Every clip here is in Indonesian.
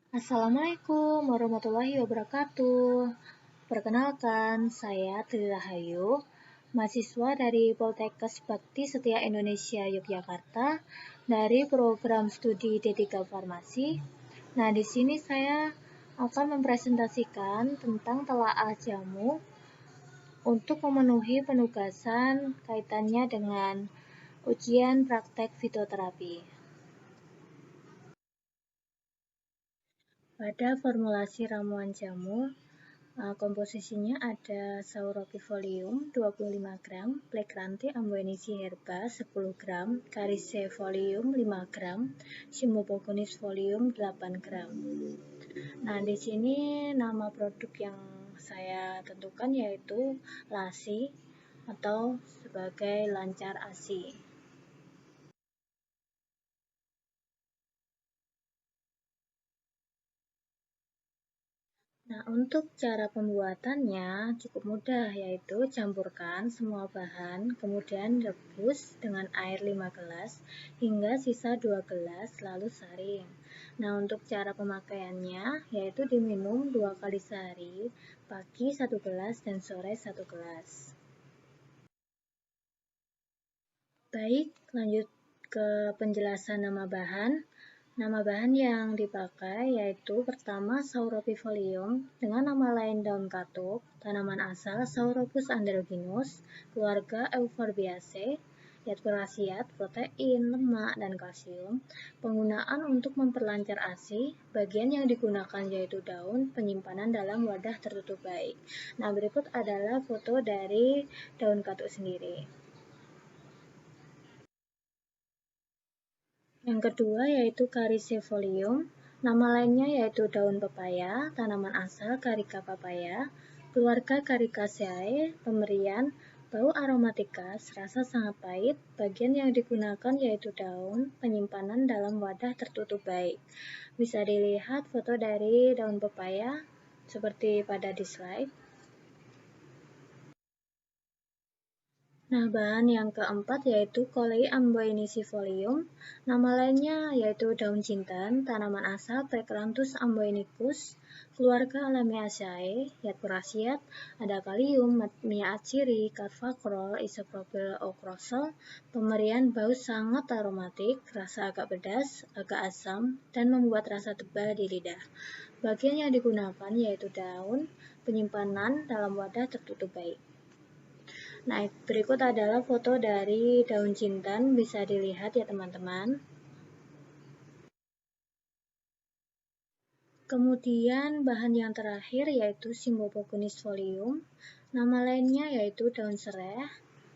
Assalamualaikum warahmatullahi wabarakatuh. Perkenalkan, saya Tri Rahayu, mahasiswa dari Poltekkes Bakti Setia Indonesia Yogyakarta dari program studi D3 Farmasi. Nah, di sini saya akan mempresentasikan tentang telaah jamu untuk memenuhi penugasan kaitannya dengan ujian praktek fitoterapi. Pada formulasi ramuan jamu, komposisinya ada Sauropifolium 25 gram, Plecranti amboinisi herba 10 gram, Caricefolium 5 gram, Cymbopogonis folium 8 gram. Nah, di sini nama produk yang saya tentukan yaitu LASI atau sebagai lancar ASI. Nah, untuk cara pembuatannya cukup mudah, yaitu campurkan semua bahan, kemudian rebus dengan air 5 gelas hingga sisa 2 gelas, lalu saring. Nah, untuk cara pemakaiannya, yaitu diminum 2 kali sehari, pagi 1 gelas dan sore 1 gelas. Baik, lanjut ke penjelasan nama bahan. Nama bahan yang dipakai yaitu pertama Sauropifolium dengan nama lain daun katuk, tanaman asal Sauropus androgynous, keluarga Euphorbiaceae, zat berkhasiat protein, lemak, dan kalsium. Penggunaan untuk memperlancar ASI, bagian yang digunakan yaitu daun, penyimpanan dalam wadah tertutup baik. Nah, berikut adalah foto dari daun katuk sendiri. Yang kedua yaitu Caricefolium, nama lainnya yaitu daun pepaya, tanaman asal Carica papaya, keluarga Caricaceae, pemberian, bau aromatikas, rasa sangat pahit, bagian yang digunakan yaitu daun, penyimpanan dalam wadah tertutup baik. Bisa dilihat foto dari daun pepaya seperti pada di slide. Nah, bahan yang keempat yaitu Colei amboinicifolium. Nama lainnya yaitu daun jintan, tanaman asal Plecranthus amboinicus, keluarga Lamiaceae, zat berkhasiat, ada kalium, minyak ciri, carfacrol, isopropyl ocrosol, pemberian bau sangat aromatik, rasa agak pedas, agak asam, dan membuat rasa tebal di lidah. Bagian yang digunakan yaitu daun, penyimpanan dalam wadah tertutup baik. Nah, berikut adalah foto dari daun jintan, bisa dilihat ya teman-teman. Kemudian bahan yang terakhir yaitu Cymbopogonis folium. Nama lainnya yaitu daun serai,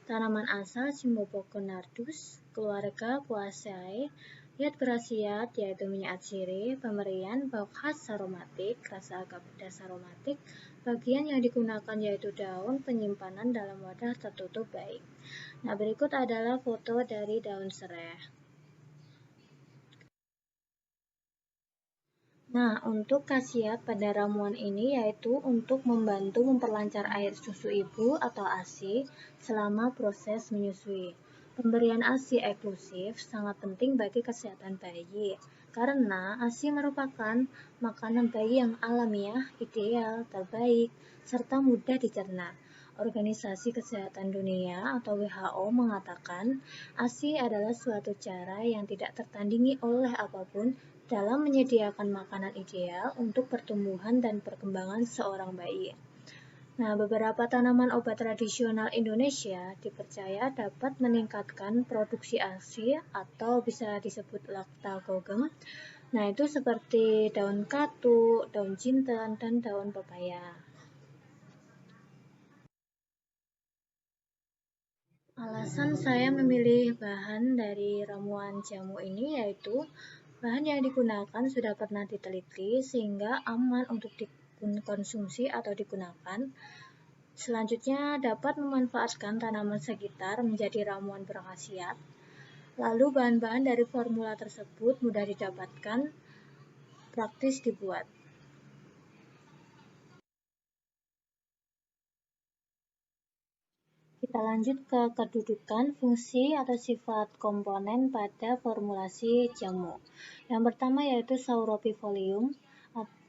tanaman asal Cymbopogonardus, keluarga Poaceae, zat berkhasiat yaitu minyak atsiri, pemberian bau khas aromatik, rasa agak pedas aromatik. Bagian yang digunakan yaitu daun, penyimpanan dalam wadah tertutup baik. Nah, berikut adalah foto dari daun serai. Nah, untuk khasiat pada ramuan ini yaitu untuk membantu memperlancar air susu ibu atau ASI selama proses menyusui. Pemberian ASI eksklusif sangat penting bagi kesehatan bayi, karena ASI merupakan makanan bayi yang alamiah, ideal, terbaik, serta mudah dicerna. Organisasi Kesehatan Dunia atau WHO mengatakan ASI adalah suatu cara yang tidak tertandingi oleh apapun dalam menyediakan makanan ideal untuk pertumbuhan dan perkembangan seorang bayi. Nah, beberapa tanaman obat tradisional Indonesia dipercaya dapat meningkatkan produksi ASI atau bisa disebut lactagogem. Nah, itu seperti daun katuk, daun jintan, dan daun pepaya. Alasan saya memilih bahan dari ramuan jamu ini yaitu bahan yang digunakan sudah pernah diteliti sehingga aman untuk dikonsumsi atau digunakan. Selanjutnya dapat memanfaatkan tanaman sekitar menjadi ramuan berkhasiat. Lalu bahan-bahan dari formula tersebut mudah didapatkan, praktis dibuat. Kita lanjut ke kedudukan, fungsi, atau sifat komponen pada formulasi jamu. Yang pertama yaitu Sauropifolium.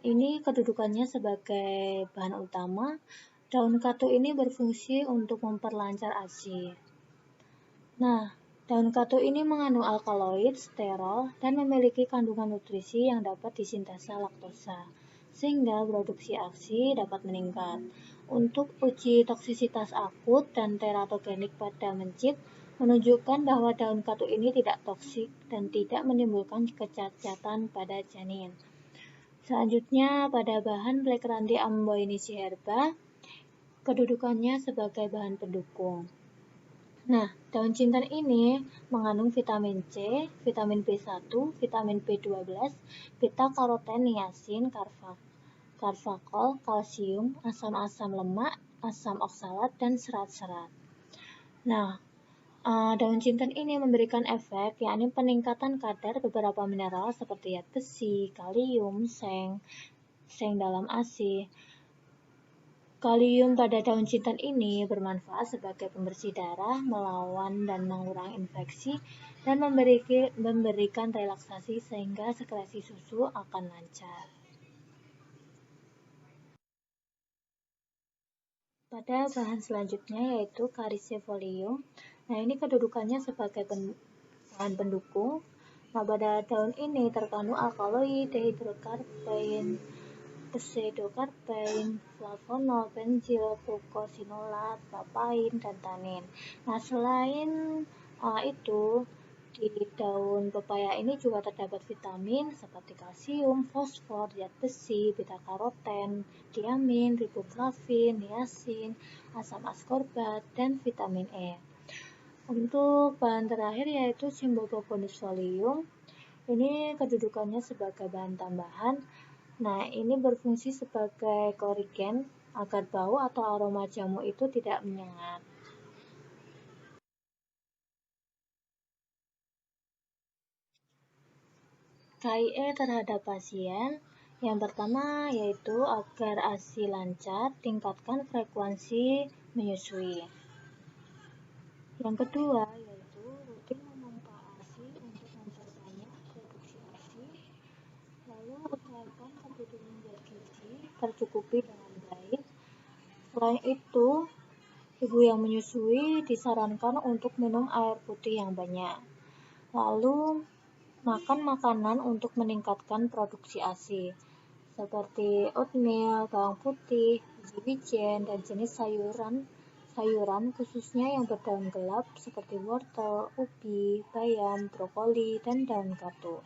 Ini kedudukannya sebagai bahan utama. Daun katu ini berfungsi untuk memperlancar ASI. Nah, daun katu ini mengandung alkaloid, sterol, dan memiliki kandungan nutrisi yang dapat disintesa laktosa, sehingga produksi ASI dapat meningkat. Untuk uji toksisitas akut dan teratogenik pada mencit, menunjukkan bahwa daun katu ini tidak toksik dan tidak menimbulkan kecacatan pada janin. Selanjutnya, pada bahan Black Randy Amboinisi herba, kedudukannya sebagai bahan pendukung. Nah, daun jintan ini mengandung vitamin C, vitamin B1, vitamin B12, beta-karoten, niacin, karvakol, kalsium, asam-asam lemak, asam oksalat, dan serat-serat. Nah, daun jintan ini memberikan efek, yakni peningkatan kadar beberapa mineral seperti besi, kalium, seng dalam ASI. Kalium pada daun jintan ini bermanfaat sebagai pembersih darah, melawan dan mengurangi infeksi, dan memberikan relaksasi sehingga sekresi susu akan lancar. Pada bahan selanjutnya yaitu Carisifolium. Nah, ini kedudukannya sebagai bahan pendukung. Nah, pada daun ini terkandung alkaloid, dehidrokarbain, pseudokarbain, flavonol, benzil, glucosinolat, papain, dan tanin. Nah, selain itu, di daun pepaya ini juga terdapat vitamin seperti kalsium, fosfor, zat besi, beta-karoten, tiamin, riboflavin, niacin, asam ascorbat, dan vitamin E. Untuk bahan terakhir yaitu Cymbopogonus folium. Ini kedudukannya sebagai bahan tambahan. Nah, ini berfungsi sebagai korigen agar bau atau aroma jamu itu tidak menyengat. KIE terhadap pasien. Yang pertama yaitu agar ASI lancar, tingkatkan frekuensi menyusui. Yang kedua yaitu rutin memompa ASI untuk memperbanyak produksi ASI. Lalu usahakan kebutuhan zat gizi tercukupi dengan baik. Selain itu, ibu yang menyusui disarankan untuk minum air putih yang banyak. Lalu, makan makanan untuk meningkatkan produksi ASI, seperti oatmeal, bawang putih, biji-bijian, dan jenis sayuran khususnya yang berdaun gelap seperti wortel, ubi, bayam, brokoli, dan daun katu.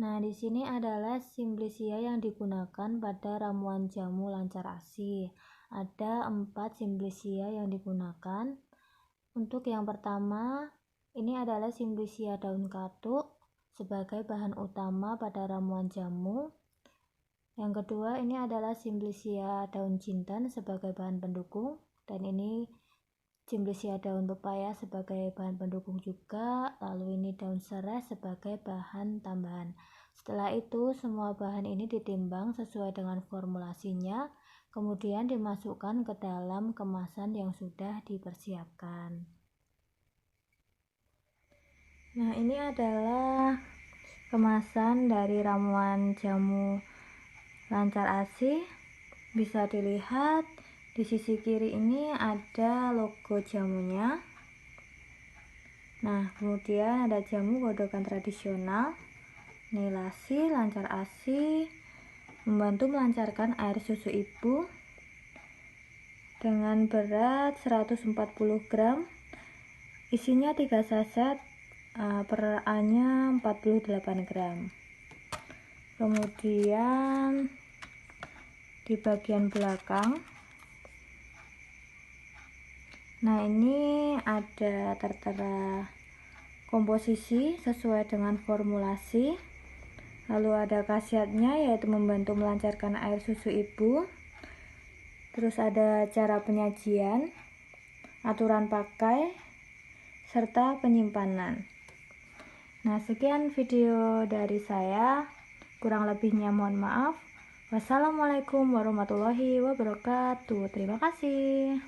Nah, di sini adalah simplicia yang digunakan pada ramuan jamu lancar ASI. Ada 4 simplicia yang digunakan. Untuk yang pertama, ini adalah simplicia daun katu sebagai bahan utama pada ramuan jamu. Yang kedua, ini adalah simplicia daun jintan sebagai bahan pendukung, dan ini simplicia daun pepaya sebagai bahan pendukung juga, lalu ini daun serai sebagai bahan tambahan. Setelah itu, semua bahan ini ditimbang sesuai dengan formulasinya, kemudian dimasukkan ke dalam kemasan yang sudah dipersiapkan. Nah, ini adalah kemasan dari ramuan jamu lancar ASI. Bisa dilihat di sisi kiri ini ada logo jamunya. Nah, kemudian ada jamu godokan tradisional, nilasi, lancar ASI, membantu melancarkan air susu ibu dengan berat 140 gram, isinya 3 saset, per A-nya 48 gram. Kemudian di bagian belakang, nah ini ada tertera komposisi sesuai dengan formulasi. Lalu ada khasiatnya yaitu membantu melancarkan air susu ibu. Terus ada cara penyajian, aturan pakai, serta penyimpanan. Nah, sekian video dari saya. Kurang lebihnya mohon maaf. Wassalamualaikum warahmatullahi wabarakatuh. Terima kasih.